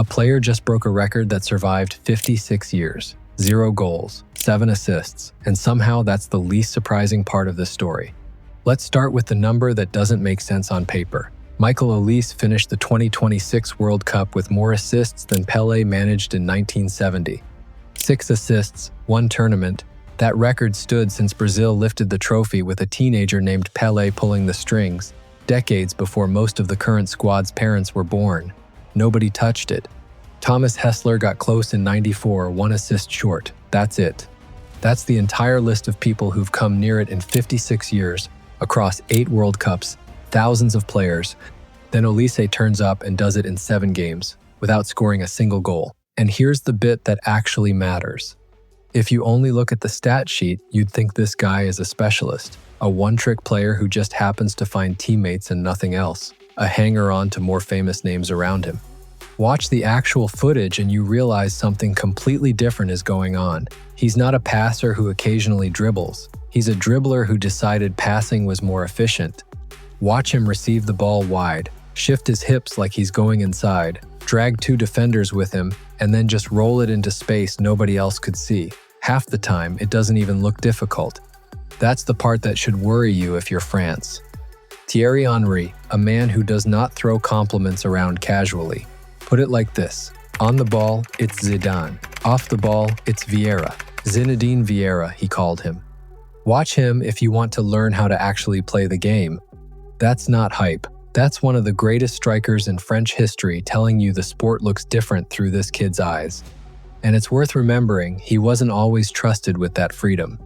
A player just broke a record that survived 56 years, 0 goals, 7 assists, and somehow that's the least surprising part of this story. Let's start with the number that doesn't make sense on paper. Michael Olise finished the 2026 World Cup with more assists than Pele managed in 1970. 6 assists, 1 tournament. That record stood since Brazil lifted the trophy with a teenager named Pele pulling the strings, decades before most of the current squad's parents were born. Nobody touched it. Thomas Hessler got close in '94, 1 assist short. That's it. That's the entire list of people who've come near it in 56 years, across 8 World Cups, thousands of players. Then Olise turns up and does it in 7 games, without scoring a single goal. And here's the bit that actually matters. If you only look at the stat sheet, you'd think this guy is a specialist, a one-trick player who just happens to find teammates and nothing else, a hanger-on to more famous names around him. Watch the actual footage and you realize something completely different is going on. He's not a passer who occasionally dribbles. He's a dribbler who decided passing was more efficient. Watch him receive the ball wide, shift his hips like he's going inside, drag 2 defenders with him, and then just roll it into space nobody else could see. Half the time, it doesn't even look difficult. That's the part that should worry you if you're France. Thierry Henry, a man who does not throw compliments around casually. Put it like this: on the ball, it's Zidane. Off the ball, it's Vieira. Zinedine Vieira, he called him. Watch him if you want to learn how to actually play the game. That's not hype. That's one of the greatest strikers in French history telling you the sport looks different through this kid's eyes. And it's worth remembering he wasn't always trusted with that freedom.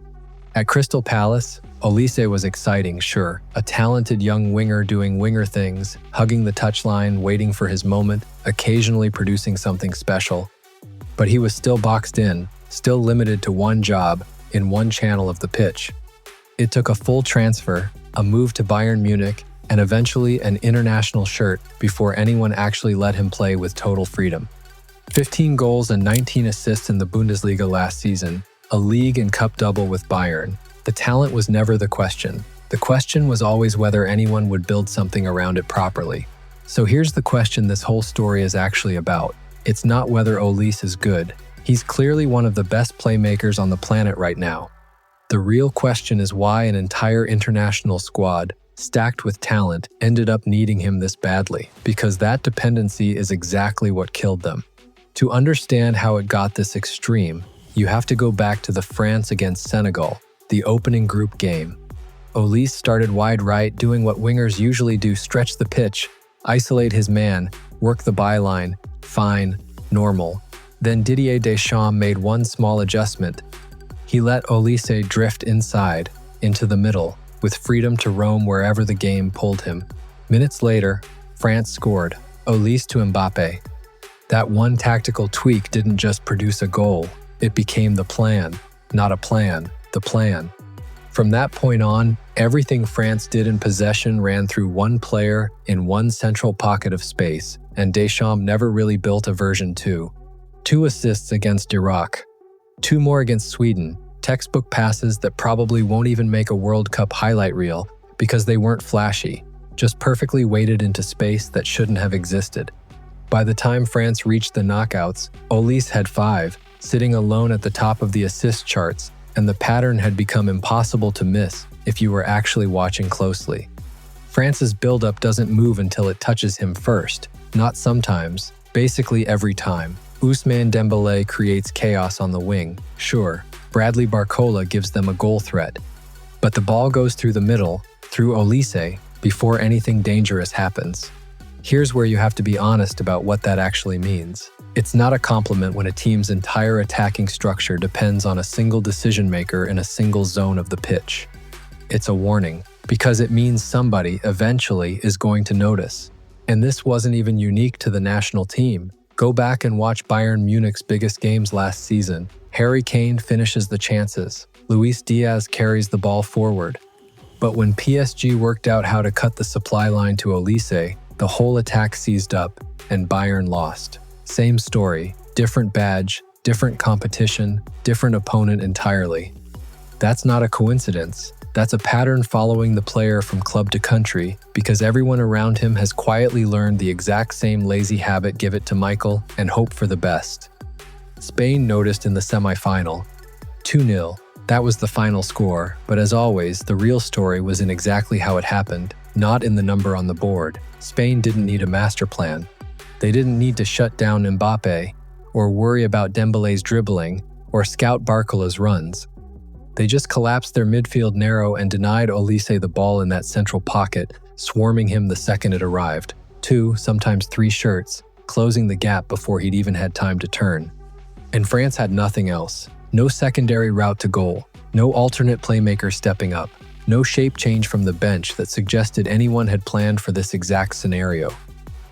At Crystal Palace, Olise was exciting, sure, a talented young winger doing winger things, hugging the touchline, waiting for his moment, occasionally producing something special. But he was still boxed in, still limited to one job, in one channel of the pitch. It took a full transfer, a move to Bayern Munich, and eventually an international shirt before anyone actually let him play with total freedom. 15 goals and 19 assists in the Bundesliga last season, a league and cup double with Bayern. The talent was never the question. The question was always whether anyone would build something around it properly. So here's the question this whole story is actually about. It's not whether Olise is good. He's clearly one of the best playmakers on the planet right now. The real question is why an entire international squad, stacked with talent, ended up needing him this badly, because that dependency is exactly what killed them. To understand how it got this extreme, you have to go back to the France against Senegal, the opening group game. Olise started wide right, doing what wingers usually do: stretch the pitch, isolate his man, work the byline. Fine, normal. Then Didier Deschamps made one small adjustment. He let Olise drift inside, into the middle, with freedom to roam wherever the game pulled him. Minutes later, France scored, Olise to Mbappe. That one tactical tweak didn't just produce a goal, it became the plan. Not a plan, the plan. From that point on, everything France did in possession ran through one player in one central pocket of space, and Deschamps never really built a version 2. 2 assists against Iraq, 2 more against Sweden, textbook passes that probably won't even make a World Cup highlight reel because they weren't flashy, just perfectly weighted into space that shouldn't have existed. By the time France reached the knockouts, Olise had 5, sitting alone at the top of the assist charts, and the pattern had become impossible to miss if you were actually watching closely. France's buildup doesn't move until it touches him first, not sometimes, basically every time. Ousmane Dembélé creates chaos on the wing, sure. Bradley Barcola gives them a goal threat. But the ball goes through the middle, through Olise, before anything dangerous happens. Here's where you have to be honest about what that actually means. It's not a compliment when a team's entire attacking structure depends on a single decision maker in a single zone of the pitch. It's a warning, because it means somebody, eventually, is going to notice. And this wasn't even unique to the national team. Go back and watch Bayern Munich's biggest games last season. Harry Kane finishes the chances. Luis Diaz carries the ball forward. But when PSG worked out how to cut the supply line to Olise, the whole attack seized up, and Bayern lost. Same story, different badge, different competition, different opponent entirely. That's not a coincidence. That's a pattern following the player from club to country because everyone around him has quietly learned the exact same lazy habit: give it to Michael and hope for the best. Spain noticed in the semi-final. 2-0. That was the final score, but as always, the real story was in exactly how it happened, not in the number on the board. Spain didn't need a master plan. They didn't need to shut down Mbappe, or worry about Dembele's dribbling, or scout Barcola's runs. They just collapsed their midfield narrow and denied Olise the ball in that central pocket, swarming him the second it arrived. 2, sometimes 3 shirts, closing the gap before he'd even had time to turn. And France had nothing else. No secondary route to goal, no alternate playmaker stepping up, no shape change from the bench that suggested anyone had planned for this exact scenario.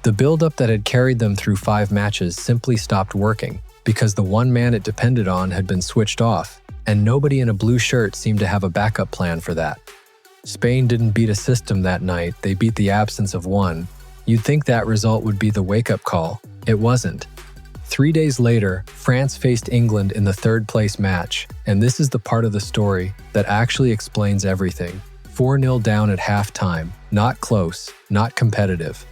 The build-up that had carried them through 5 matches simply stopped working because the one man it depended on had been switched off, and nobody in a blue shirt seemed to have a backup plan for that. Spain didn't beat a system that night, they beat the absence of one. You'd think that result would be the wake-up call. It wasn't. 3 days later, France faced England in the 3rd-place match, and this is the part of the story that actually explains everything. 4-0 down at halftime, not close, not competitive.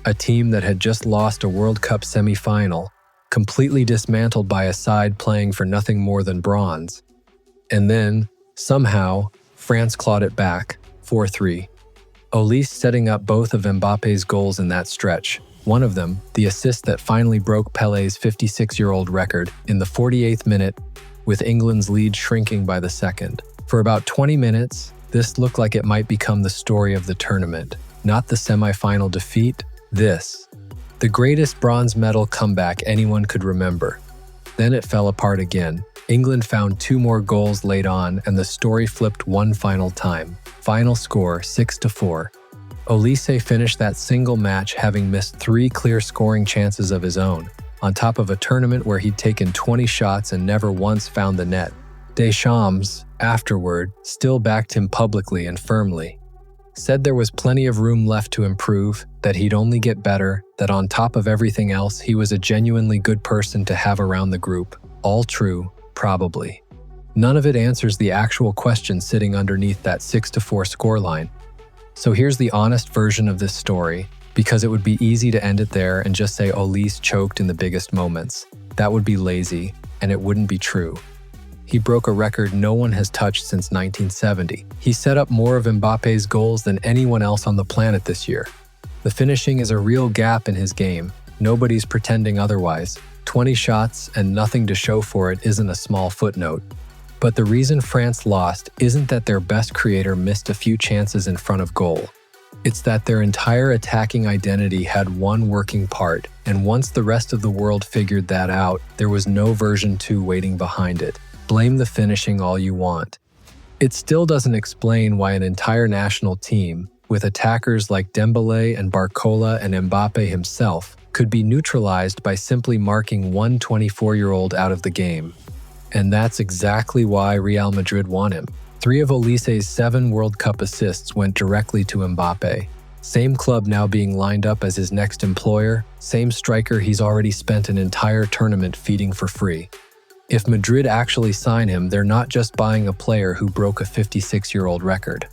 A team that had just lost a World Cup semi-final, completely dismantled by a side playing for nothing more than bronze. And then, somehow, France clawed it back, 4-3. Olise setting up both of Mbappe's goals in that stretch. One of them, the assist that finally broke Pele's 56-year-old record in the 48th minute, with England's lead shrinking by the second. For about 20 minutes, this looked like it might become the story of the tournament. Not the semi-final defeat, this. The greatest bronze medal comeback anyone could remember. Then it fell apart again. England found 2 more goals late on, and the story flipped one final time. Final score, 6-4. Olise finished that single match having missed 3 clear scoring chances of his own, on top of a tournament where he'd taken 20 shots and never once found the net. Deschamps, afterward, still backed him publicly and firmly. Said there was plenty of room left to improve, that he'd only get better, that on top of everything else, he was a genuinely good person to have around the group. All true, probably. None of it answers the actual question sitting underneath that 6-4 scoreline. So here's the honest version of this story, because it would be easy to end it there and just say Olise choked in the biggest moments. That would be lazy, and it wouldn't be true. He broke a record no one has touched since 1970. He set up more of Mbappe's goals than anyone else on the planet this year. The finishing is a real gap in his game. Nobody's pretending otherwise. 20 shots and nothing to show for it isn't a small footnote. But the reason France lost isn't that their best creator missed a few chances in front of goal. It's that their entire attacking identity had one working part, and once the rest of the world figured that out, there was no version 2 waiting behind it. Blame the finishing all you want. It still doesn't explain why an entire national team, with attackers like Dembele and Barcola and Mbappe himself, could be neutralized by simply marking one 24-year-old out of the game. And that's exactly why Real Madrid won him. 3 of Olise's 7 World Cup assists went directly to Mbappe. Same club now being lined up as his next employer, same striker he's already spent an entire tournament feeding for free. If Madrid actually sign him, they're not just buying a player who broke a 56-year-old record.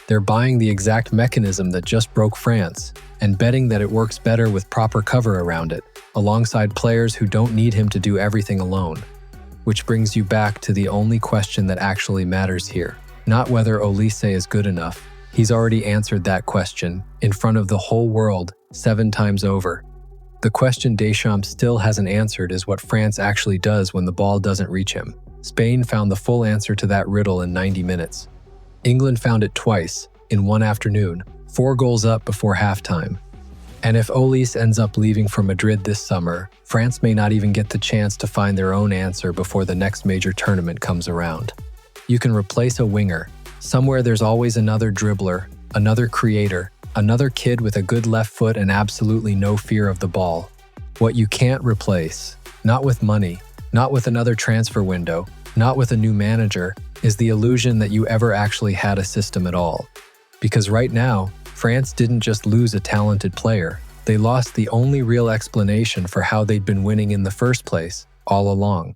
They're buying the exact mechanism that just broke France, and betting that it works better with proper cover around it, alongside players who don't need him to do everything alone. Which brings you back to the only question that actually matters here. Not whether Olise is good enough. He's already answered that question, in front of the whole world, 7 times over. The question Deschamps still hasn't answered is what France actually does when the ball doesn't reach him. Spain found the full answer to that riddle in 90 minutes. England found it twice, in one afternoon, 4 goals up before halftime. And if Olise ends up leaving for Madrid this summer, France may not even get the chance to find their own answer before the next major tournament comes around. You can replace a winger. Somewhere there's always another dribbler, another creator, another kid with a good left foot and absolutely no fear of the ball. What you can't replace, not with money, not with another transfer window, not with a new manager, is the illusion that you ever actually had a system at all. Because right now, France didn't just lose a talented player, they lost the only real explanation for how they'd been winning in the first place, all along.